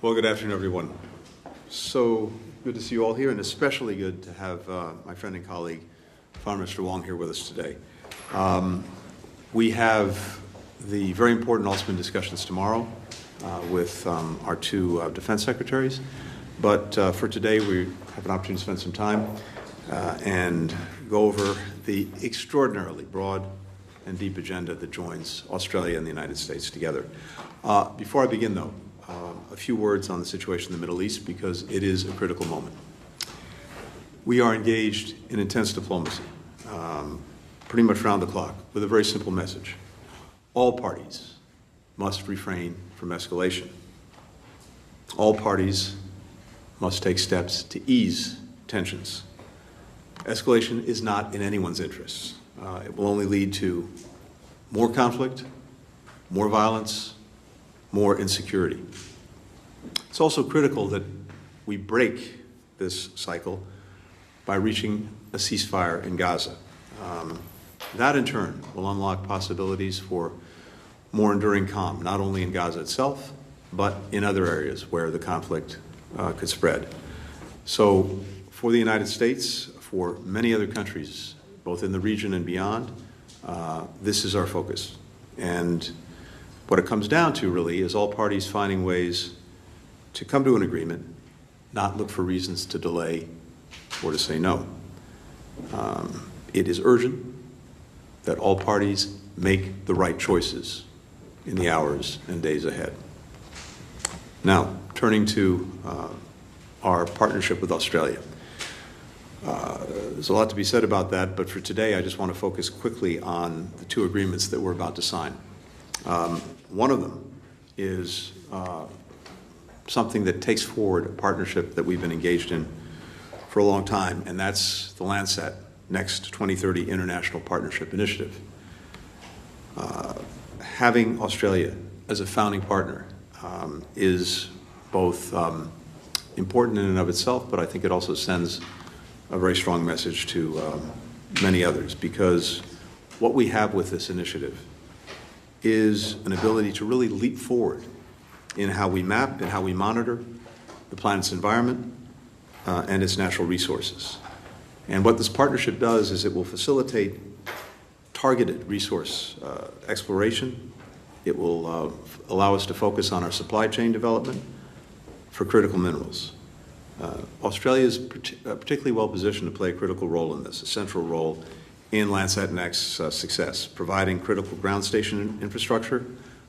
Well, good afternoon, everyone. So good to see you all here, and especially good to have my friend and colleague, Foreign Minister Wong, here with us today. We have the very important Ultimate discussions tomorrow with our two defense secretaries, but for today we have an opportunity to spend some time and go over the extraordinarily broad and deep agenda that joins Australia and the United States together. Before I begin, though, a few words on the situation in the Middle East, because it is a critical moment. We are engaged in intense diplomacy, pretty much round the clock, with a very simple message. All parties must refrain from escalation. All parties must take steps to ease tensions. Escalation is not in anyone's interests. It will only lead to more conflict, more violence, more insecurity. It's also critical that we break this cycle by reaching a ceasefire in Gaza. That, in turn, will unlock possibilities for more enduring calm, not only in Gaza itself, but in other areas where the conflict could spread. So for the United States, for many other countries, both in the region and beyond, this is our focus. And what it comes down to, really, is all parties finding ways to come to an agreement, not look for reasons to delay or to say no. It is urgent that all parties make the right choices in the hours and days ahead. Now, turning to our partnership with Australia. There's a lot to be said about that, but for today I just want to focus quickly on the two agreements that we're about to sign. One of them is something that takes forward a partnership that we've been engaged in for a long time, and that's the Landsat Next 2030 International Partnership Initiative. Having Australia as a founding partner is both important in and of itself, but I think it also sends a very strong message to many others, because what we have with this initiative is an ability to really leap forward in how we map and how we monitor the planet's environment and its natural resources. And what this partnership does is it will facilitate targeted resource exploration. It will allow us to focus on our supply chain development for critical minerals. Australia is particularly well positioned to play a critical role in this, a central role in Landsat Next's success, providing critical ground station infrastructure,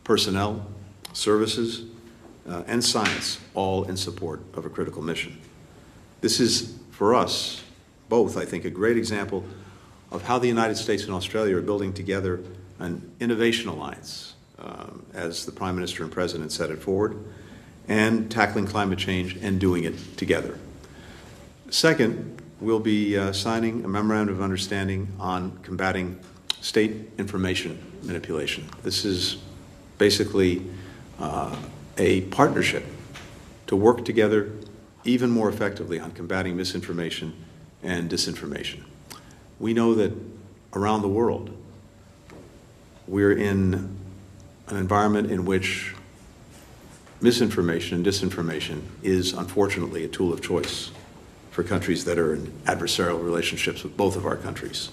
personnel, services, and science, all in support of a critical mission. This is, for us both, I think, a great example of how the United States and Australia are building together an innovation alliance, as the Prime Minister and President set it forward, and tackling climate change and doing it together. Second, we'll be signing a memorandum of understanding on combating state information manipulation. This is basically a partnership to work together even more effectively on combating misinformation and disinformation. We know that around the world, we're in an environment in which misinformation and disinformation is unfortunately a tool of choice for countries that are in adversarial relationships with both of our countries.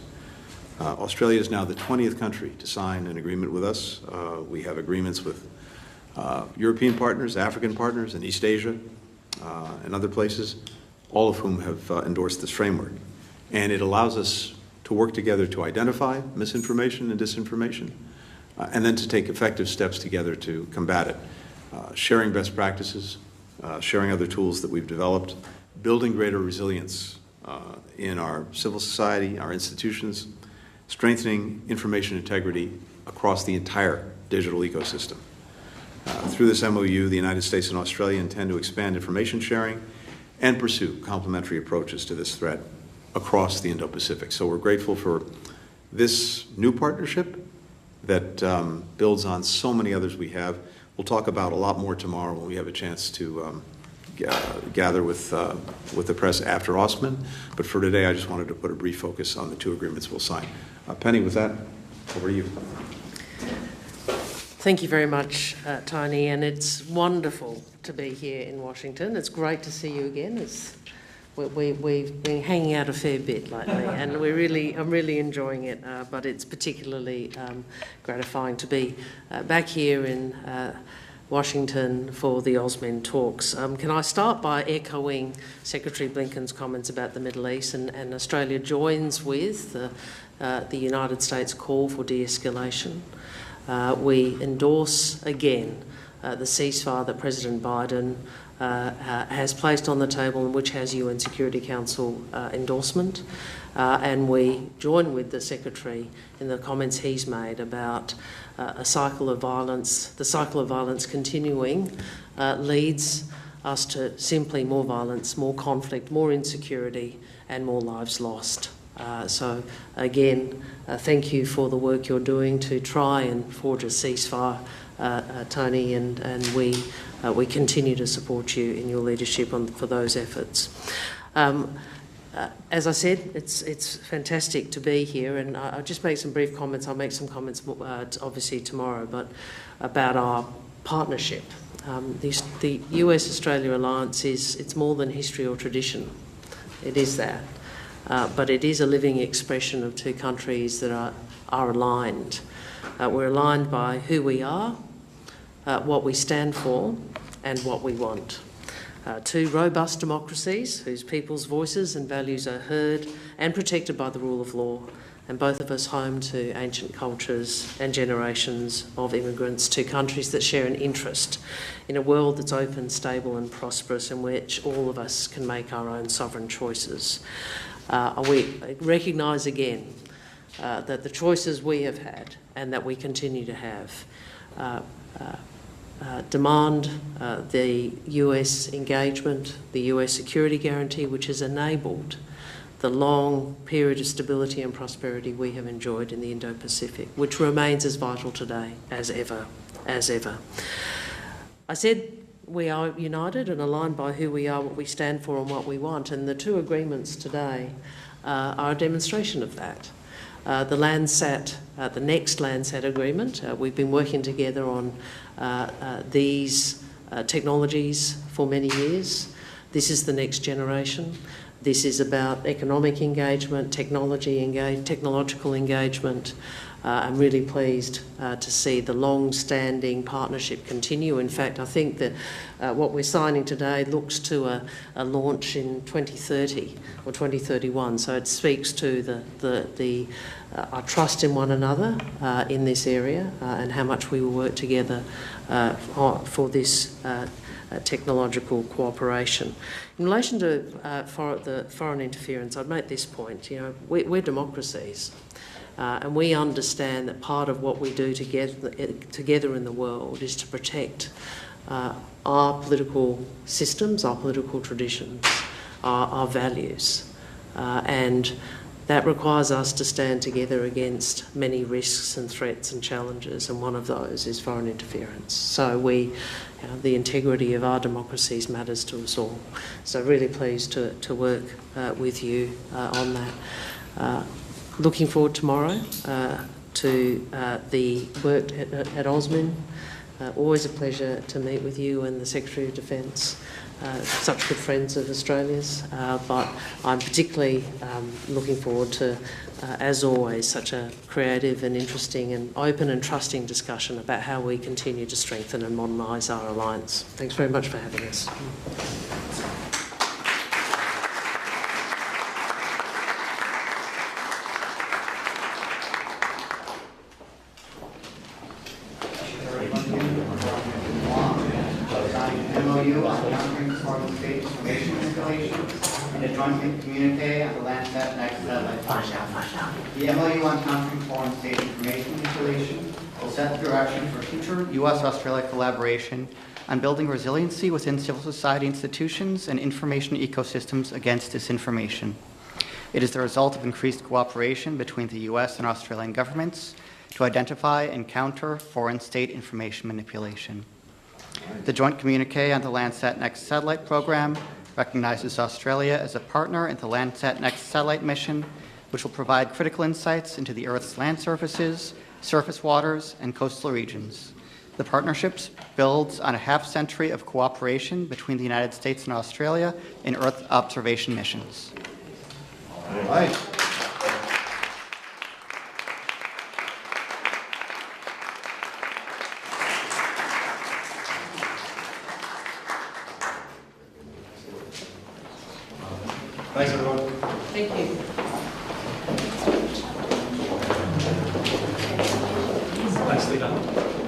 Australia is now the 20th country to sign an agreement with us. We have agreements with European partners, African partners, and East Asia, and other places, all of whom have endorsed this framework. And it allows us to work together to identify misinformation and disinformation, and then to take effective steps together to combat it. Sharing best practices, sharing other tools that we've developed, building greater resilience in our civil society, our institutions, strengthening information integrity across the entire digital ecosystem. Through this MOU, the United States and Australia intend to expand information sharing and pursue complementary approaches to this threat across the Indo-Pacific. So we're grateful for this new partnership that builds on so many others we have. We'll talk about a lot more tomorrow when we have a chance to gather with the press after Osman. But for today, I just wanted to put a brief focus on the two agreements we'll sign. Penny, with that, over to you. Thank you very much, Tony, and it's wonderful to be here in Washington. It's great to see you again. We've been hanging out a fair bit lately, and I'm really enjoying it. But it's particularly gratifying to be back here in Washington for the AusMen talks. Can I start by echoing Secretary Blinken's comments about the Middle East, and Australia joins with the United States call for de-escalation. We endorse again the ceasefire that President Biden has placed on the table, and which has UN Security Council endorsement. And we join with the Secretary in the comments he's made about a cycle of violence. The cycle of violence continuing leads us to simply more violence, more conflict, more insecurity, and more lives lost. So again, thank you for the work you're doing to try and forge a ceasefire, Tony, and we continue to support you in your leadership for those efforts. As I said, it's fantastic to be here, and I'll just make some brief comments. I'll make some comments obviously tomorrow, but about our partnership. The U.S. Australia Alliance it's more than history or tradition. It is that. But it is a living expression of two countries that are aligned. We're aligned by who we are, what we stand for, and what we want. Two robust democracies whose people's voices and values are heard and protected by the rule of law, and both of us home to ancient cultures and generations of immigrants, to countries that share an interest in a world that's open, stable and prosperous, in which all of us can make our own sovereign choices. We recognise again that the choices we have had and that we continue to have demand the US engagement, the US security guarantee, which has enabled the long period of stability and prosperity we have enjoyed in the Indo-Pacific, which remains as vital today as ever. I said we are united and aligned by who we are, what we stand for and what we want, and the two agreements today are a demonstration of that. The Landsat, the Next Landsat agreement, we've been working together on these technologies for many years. This is the next generation. This is about economic engagement, technological engagement. I'm really pleased to see the long-standing partnership continue. In fact, I think that what we're signing today looks to a launch in 2030 or 2031. So it speaks to our trust in one another in this area and how much we will work together for this technological cooperation. In relation to the foreign interference, I'd make this point. We're democracies. And we understand that part of what we do together in the world is to protect our political systems, our political traditions, our values. And that requires us to stand together against many risks and threats and challenges, and one of those is foreign interference. So the integrity of our democracies matters to us all. So really pleased to work with you on that. Looking forward tomorrow to the work at AusMen. Always a pleasure to meet with you and the Secretary of Defence, such good friends of Australia's. But I'm particularly looking forward to, as always, such a creative and interesting and open and trusting discussion about how we continue to strengthen and modernise our alliance. Thanks very much for having us. MOU on countering foreign state information installations and a joint communiqué on the Landsat Next satellite. The MOU on countering foreign state information installation will set the direction for future U.S. Australia collaboration on building resiliency within civil society institutions and information ecosystems against disinformation. It is the result of increased cooperation between the U.S. and Australian governments to identify and counter foreign state information manipulation. The joint communiqué on the Landsat Next satellite program recognizes Australia as a partner in the Landsat Next satellite mission, which will provide critical insights into the Earth's land surfaces, surface waters, and coastal regions. The partnerships builds on a half-century of cooperation between the United States and Australia in Earth observation missions. All right. Thanks, everyone. Thank you. Nicely done.